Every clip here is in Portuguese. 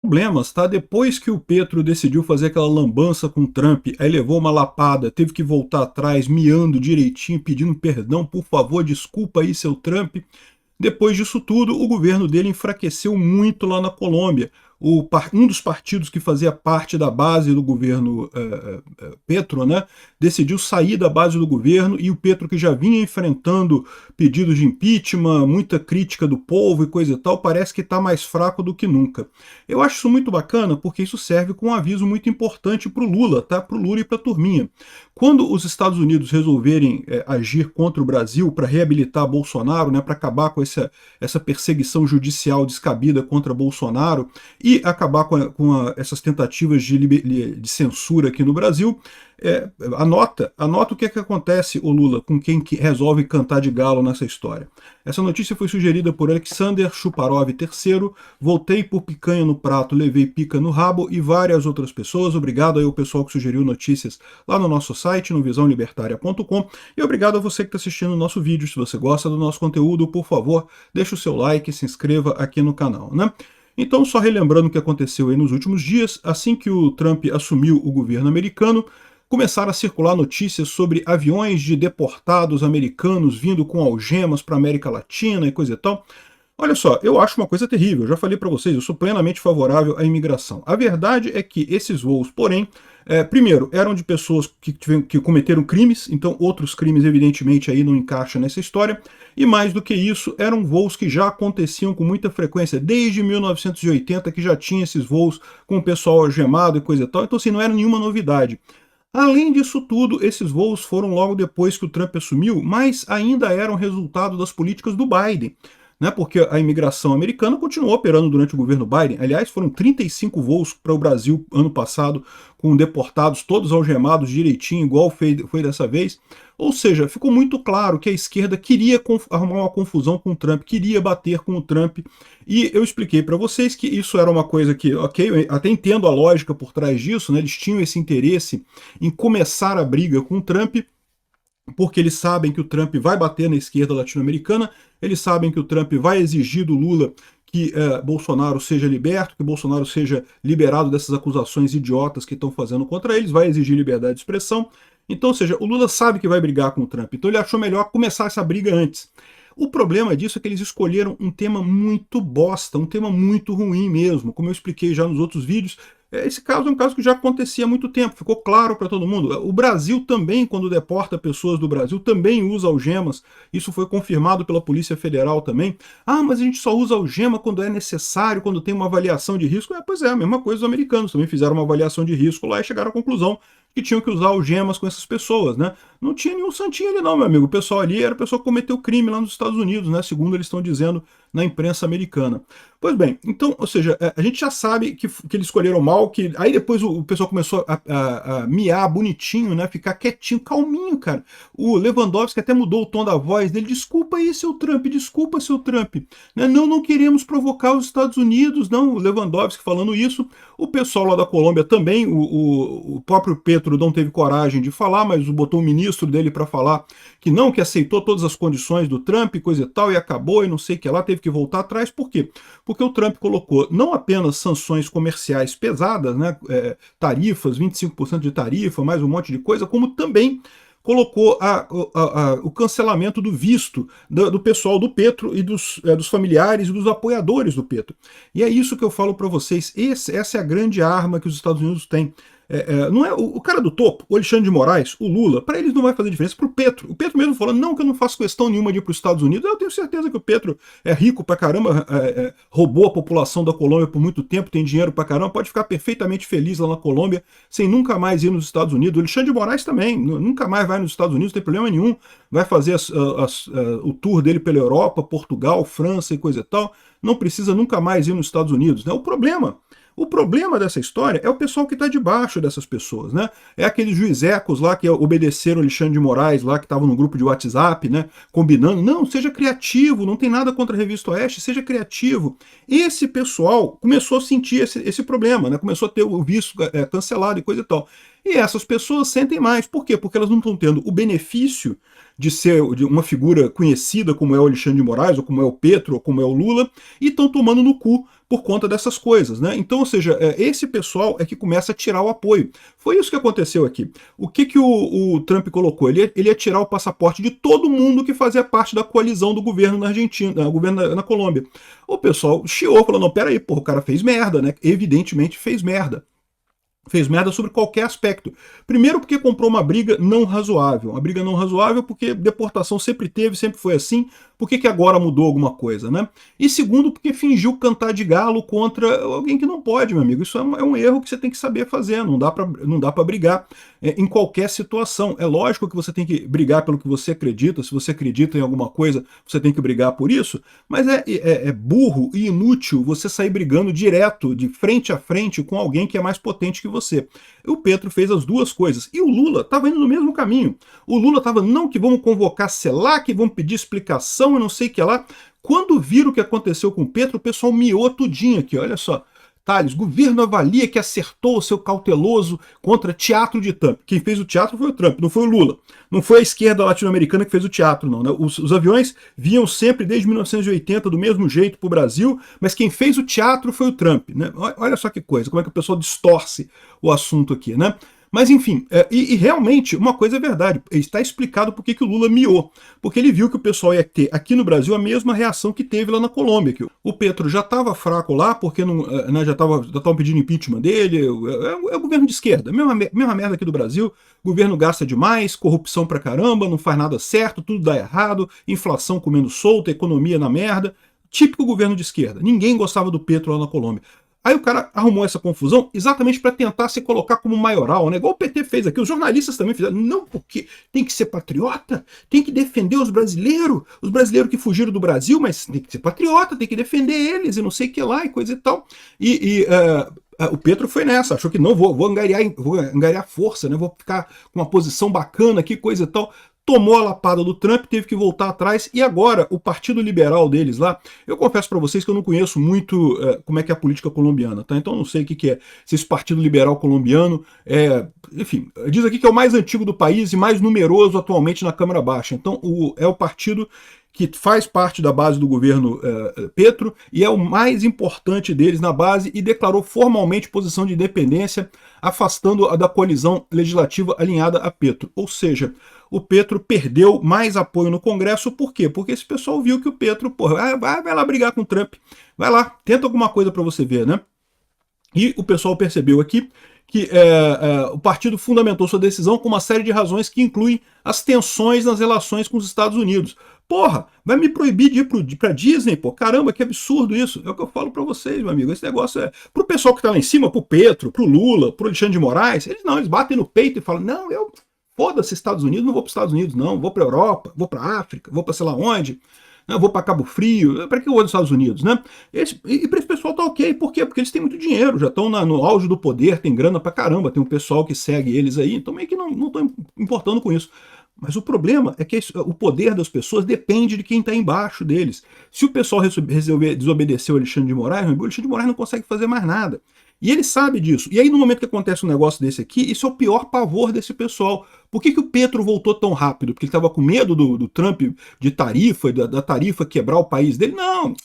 Problemas, tá? Depois que o Petro decidiu fazer aquela lambança com o Trump, aí levou uma lapada, teve que voltar atrás, miando direitinho, pedindo perdão, por favor, desculpa aí, seu Trump. Depois disso tudo, o governo dele enfraqueceu muito lá na Colômbia. Um dos partidos que fazia parte da base do governo Petro, né, decidiu sair da base do governo, e o Petro, que já vinha enfrentando pedidos de impeachment, muita crítica do povo e coisa e tal, parece que está mais fraco do que nunca. Eu acho isso muito bacana porque isso serve como um aviso muito importante para o Lula, tá? Para o Lula e para a turminha. Quando os Estados Unidos resolverem agir contra o Brasil para reabilitar Bolsonaro, né, para acabar com essa perseguição judicial descabida contra Bolsonaro e acabar com essas tentativas de censura aqui no Brasil, anota o que é que acontece, o Lula, com quem que resolve cantar de galo nessa história. Essa notícia foi sugerida por Alexander Chuparov III, voltei por picanha no prato, levei pica no rabo, e várias outras pessoas. Obrigado aí ao pessoal que sugeriu notícias lá no nosso site, no visãolibertaria.com, e obrigado a você que está assistindo o nosso vídeo. Se você gosta do nosso conteúdo, por favor, deixe o seu like e se inscreva aqui no canal, né? Então, só relembrando o que aconteceu aí nos últimos dias, assim que o Trump assumiu o governo americano, começaram a circular notícias sobre aviões de deportados americanos vindo com algemas para a América Latina e coisa e tal. Olha só, eu acho uma coisa terrível, eu já falei para vocês, eu sou plenamente favorável à imigração. A verdade é que esses voos, porém, primeiro, eram de pessoas que cometeram crimes, então outros crimes evidentemente aí não encaixam nessa história, e mais do que isso, eram voos que já aconteciam com muita frequência, desde 1980 que já tinha esses voos com o pessoal algemado e coisa e tal, então assim, não era nenhuma novidade. Além disso tudo, esses voos foram logo depois que o Trump assumiu, mas ainda eram resultado das políticas do Biden, né, porque a imigração americana continuou operando durante o governo Biden. Aliás, foram 35 voos para o Brasil ano passado, com deportados todos algemados direitinho, igual foi dessa vez. Ou seja, ficou muito claro que a esquerda queria arrumar uma confusão com o Trump, queria bater com o Trump, e eu expliquei para vocês que isso era uma coisa que, ok, eu até entendo a lógica por trás disso, né, eles tinham esse interesse em começar a briga com o Trump, porque eles sabem que o Trump vai bater na esquerda latino-americana, eles sabem que o Trump vai exigir do Lula que Bolsonaro seja liberto, que Bolsonaro seja liberado dessas acusações idiotas que estão fazendo contra eles, vai exigir liberdade de expressão. Então, ou seja, o Lula sabe que vai brigar com o Trump, então ele achou melhor começar essa briga antes. O problema disso é que eles escolheram um tema muito bosta, um tema muito ruim mesmo, como eu expliquei já nos outros vídeos. Esse caso é um caso que já acontecia há muito tempo, ficou claro para todo mundo. O Brasil também, quando deporta pessoas do Brasil, também usa algemas, isso foi confirmado pela Polícia Federal também. Ah, mas a gente só usa algema quando é necessário, quando tem uma avaliação de risco. Pois é, a mesma coisa os americanos, também fizeram uma avaliação de risco lá e chegaram à conclusão que tinham que usar algemas com essas pessoas, né? Não tinha nenhum santinho ali não, meu amigo. O pessoal ali era o pessoal que cometeu crime lá nos Estados Unidos, né? Segundo eles estão dizendo na imprensa americana. Pois bem, então, ou seja, a gente já sabe que eles escolheram mal, que aí depois o pessoal começou a miar bonitinho, né? Ficar quietinho, calminho, cara. O Lewandowski até mudou o tom da voz dele. Desculpa aí, seu Trump, desculpa, seu Trump. Né? Não, não queremos provocar os Estados Unidos, não. O Lewandowski falando isso. O pessoal lá da Colômbia também, o próprio Petro não teve coragem de falar, mas botou o ministro dele para falar que não, que aceitou todas as condições do Trump, coisa e tal, e acabou, e não sei o que lá, teve que voltar atrás. Por quê? Porque o Trump colocou não apenas sanções comerciais pesadas, né, tarifas, 25% de tarifa, mais um monte de coisa, como também colocou o cancelamento do visto do pessoal do Petro e dos familiares e dos apoiadores do Petro. E é isso que eu falo para vocês, essa é a grande arma que os Estados Unidos têm. Não é o cara do topo, o Alexandre de Moraes, o Lula, para eles não vai fazer diferença. Para o Petro mesmo falando, não, que eu não faço questão nenhuma de ir para os Estados Unidos. Eu tenho certeza que o Petro é rico pra caramba, roubou a população da Colômbia por muito tempo, tem dinheiro pra caramba, pode ficar perfeitamente feliz lá na Colômbia, sem nunca mais ir nos Estados Unidos. O Alexandre de Moraes também, nunca mais vai nos Estados Unidos, não tem problema nenhum, vai fazer o tour dele pela Europa, Portugal, França e coisa e tal, não precisa nunca mais ir nos Estados Unidos, né? O problema dessa história é o pessoal que está debaixo dessas pessoas, né? É aqueles juizecos lá que obedeceram Alexandre de Moraes lá, que estavam no grupo de WhatsApp, né? Combinando. Não, seja criativo, não tem nada contra a Revista Oeste, seja criativo. Esse pessoal começou a sentir esse problema, né? Começou a ter o visto cancelado e coisa e tal. E essas pessoas sentem mais. Por quê? Porque elas não estão tendo o benefício de ser de uma figura conhecida como é o Alexandre de Moraes, ou como é o Petro, ou como é o Lula, e estão tomando no cu por conta dessas coisas, né? Então, ou seja, esse pessoal é que começa a tirar o apoio. Foi isso que aconteceu aqui. O que o Trump colocou? Ele ia tirar o passaporte de todo mundo que fazia parte da coalizão do governo na Argentina, do governo na Colômbia. O pessoal chiou, falou, não, peraí, porra, o cara fez merda, né? Evidentemente fez merda. Fez merda sobre qualquer aspecto. Primeiro porque comprou uma briga não razoável. Uma briga não razoável porque deportação sempre teve, sempre foi assim. Por que agora mudou alguma coisa, né? E segundo porque fingiu cantar de galo contra alguém que não pode, meu amigo. Isso é um erro que você tem que saber fazer. Não dá pra brigar em qualquer situação. É lógico que você tem que brigar pelo que você acredita. Se você acredita em alguma coisa, você tem que brigar por isso. Mas é burro e inútil você sair brigando direto, de frente a frente, com alguém que é mais potente que você. O Petro fez as duas coisas. E o Lula estava indo no mesmo caminho. O Lula estava, não, que vamos convocar CELAC, que vamos pedir explicação e não sei o que lá. Quando viram o que aconteceu com o Petro, o pessoal miou tudinho aqui, olha só. Thales, governo avalia que acertou o seu cauteloso contra teatro de Trump. Quem fez o teatro foi o Trump, não foi o Lula. Não foi a esquerda latino-americana que fez o teatro, não. Né? Os aviões vinham sempre, desde 1980, do mesmo jeito para o Brasil, mas quem fez o teatro foi o Trump. Né? Olha só que coisa, como é que o pessoal distorce o assunto aqui, né? Mas enfim, e realmente, uma coisa é verdade, está explicado por que o Lula miou. Porque ele viu que o pessoal ia ter aqui no Brasil a mesma reação que teve lá na Colômbia. Que o Petro já estava fraco lá, porque não, né, já estavam pedindo impeachment dele, é o governo de esquerda, mesma merda aqui do Brasil, o governo gasta demais, corrupção pra caramba, não faz nada certo, tudo dá errado, inflação comendo solta, economia na merda, típico governo de esquerda. Ninguém gostava do Petro lá na Colômbia. Aí o cara arrumou essa confusão exatamente para tentar se colocar como maioral, né? Igual o PT fez aqui, os jornalistas também fizeram. Não, porque tem que ser patriota, tem que defender os brasileiros que fugiram do Brasil, mas tem que ser patriota, tem que defender eles e não sei o que lá e coisa e tal. O Petro foi nessa, achou que não, vou angariar força, né? Vou ficar com uma posição bacana aqui, coisa e tal. Tomou a lapada do Trump, teve que voltar atrás, e agora o Partido Liberal deles lá, eu confesso para vocês que eu não conheço muito como é que é a política colombiana, tá? Então eu não sei o que é, se esse Partido Liberal colombiano enfim, diz aqui que é o mais antigo do país e mais numeroso atualmente na Câmara Baixa, então é o partido que faz parte da base do governo Petro e é o mais importante deles na base e declarou formalmente posição de independência, afastando a da coalizão legislativa alinhada a Petro. Ou seja, o Petro perdeu mais apoio no Congresso, por quê? Porque esse pessoal viu que o Petro, porra, vai lá brigar com o Trump, vai lá, tenta alguma coisa para você ver, né? E o pessoal percebeu aqui que o partido fundamentou sua decisão com uma série de razões que incluem as tensões nas relações com os Estados Unidos. Porra, vai me proibir de ir pra Disney, pô, caramba, que absurdo isso. É o que eu falo pra vocês, meu amigo, esse negócio pro pessoal que tá lá em cima, pro Petro, pro Lula, pro Alexandre de Moraes, eles batem no peito e falam, não, foda-se Estados Unidos, não vou pros Estados Unidos não, vou pra Europa, vou pra África, vou pra sei lá onde, né, vou para Cabo Frio, para que eu vou nos Estados Unidos, né? E para esse pessoal tá ok, por quê? Porque eles têm muito dinheiro, já estão no auge do poder, tem grana pra caramba, tem um pessoal que segue eles aí, então meio que não estão importando com isso. Mas o problema é que o poder das pessoas depende de quem está embaixo deles. Se o pessoal resolver desobedecer o Alexandre de Moraes, o Alexandre de Moraes não consegue fazer mais nada. E ele sabe disso. E aí, no momento que acontece um negócio desse aqui, isso é o pior pavor desse pessoal. Por que o Petro voltou tão rápido? Porque ele estava com medo do Trump de tarifa, da tarifa quebrar o país dele? Não,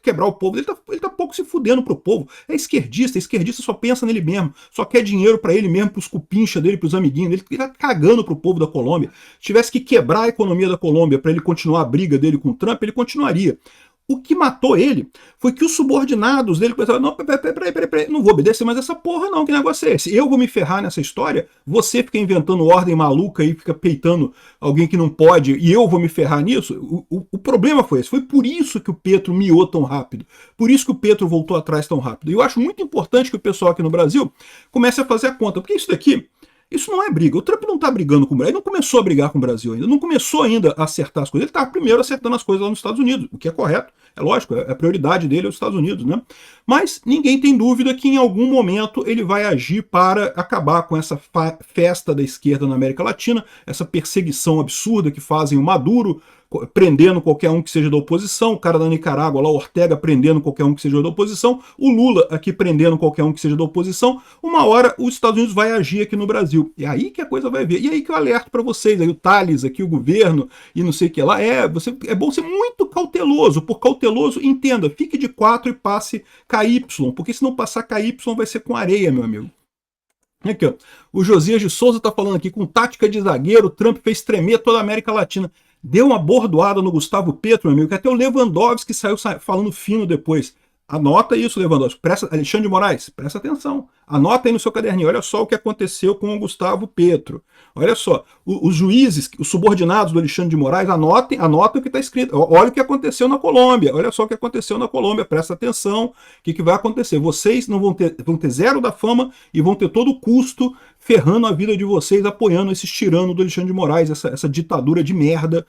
quebrar o povo. Ele tá pouco se fudendo pro povo. É esquerdista só pensa nele mesmo. Só quer dinheiro para ele mesmo, pros cupincha dele, pros amiguinhos dele. Ele tá cagando pro povo da Colômbia. Se tivesse que quebrar a economia da Colômbia para ele continuar a briga dele com o Trump, ele continuaria. O que matou ele foi que os subordinados dele começaram, não, peraí, não vou obedecer mais essa porra não, que negócio é esse? Eu vou me ferrar nessa história, você fica inventando ordem maluca e fica peitando alguém que não pode e eu vou me ferrar nisso? O problema foi esse, foi por isso que o Petro miou tão rápido, por isso que o Petro voltou atrás tão rápido. E eu acho muito importante que o pessoal aqui no Brasil comece a fazer a conta, porque isso daqui, isso não é briga. O Trump não está brigando com o Brasil. Ele não começou a brigar com o Brasil ainda. Não começou ainda a acertar as coisas. Ele está primeiro acertando as coisas lá nos Estados Unidos, o que é correto. É lógico, a prioridade dele é os Estados Unidos, né? Mas ninguém tem dúvida que em algum momento ele vai agir para acabar com essa festa da esquerda na América Latina, essa perseguição absurda que fazem o Maduro prendendo qualquer um que seja da oposição, o cara da Nicarágua lá, Ortega, prendendo qualquer um que seja da oposição, o Lula aqui prendendo qualquer um que seja da oposição. Uma hora os Estados Unidos vai agir aqui no Brasil. E aí que a coisa vai ver. E aí que eu alerto para vocês, aí o Thales aqui, o governo e não sei o que lá, é bom ser muito cauteloso. Por cauteloso, entenda, fique de 4 e passe KY, porque se não passar KY vai ser com areia, meu amigo. Aqui, ó. O Josias de Souza tá falando aqui, com tática de zagueiro, Trump fez tremer toda a América Latina. Deu uma bordoada no Gustavo Petro, meu amigo, que até o Lewandowski saiu falando fino depois. Anota isso, Lewandowski. Alexandre de Moraes, presta atenção. Anota aí no seu caderninho. Olha só o que aconteceu com o Gustavo Petro. Olha só, os juízes, os subordinados do Alexandre de Moraes, anotem o que está escrito. Olha o que aconteceu na Colômbia. Olha só o que aconteceu na Colômbia. Presta atenção. O que vai acontecer? Vocês não vão ter zero da fama e vão ter todo o custo ferrando a vida de vocês, apoiando esses tiranos do Alexandre de Moraes, essa ditadura de merda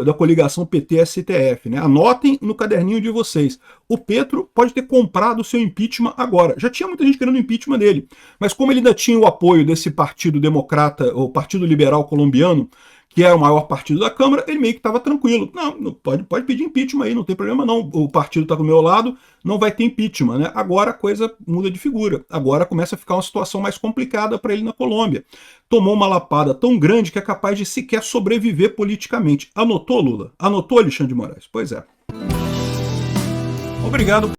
da coligação PT-STF. Né? Anotem no caderninho de vocês. O Petro pode ter comprado o seu impeachment agora. Já tinha muita gente querendo o impeachment dele, mas como ele ainda tinha o apoio desse partido democrata, o Partido Liberal Colombiano, que é o maior partido da Câmara, ele meio que estava tranquilo. Não, pode pedir impeachment aí, não tem problema não. O partido está do meu lado, não vai ter impeachment. Né? Agora a coisa muda de figura. Agora começa a ficar uma situação mais complicada para ele na Colômbia. Tomou uma lapada tão grande que é capaz de sequer sobreviver politicamente. Anotou, Lula? Anotou, Alexandre de Moraes? Pois é. Obrigado.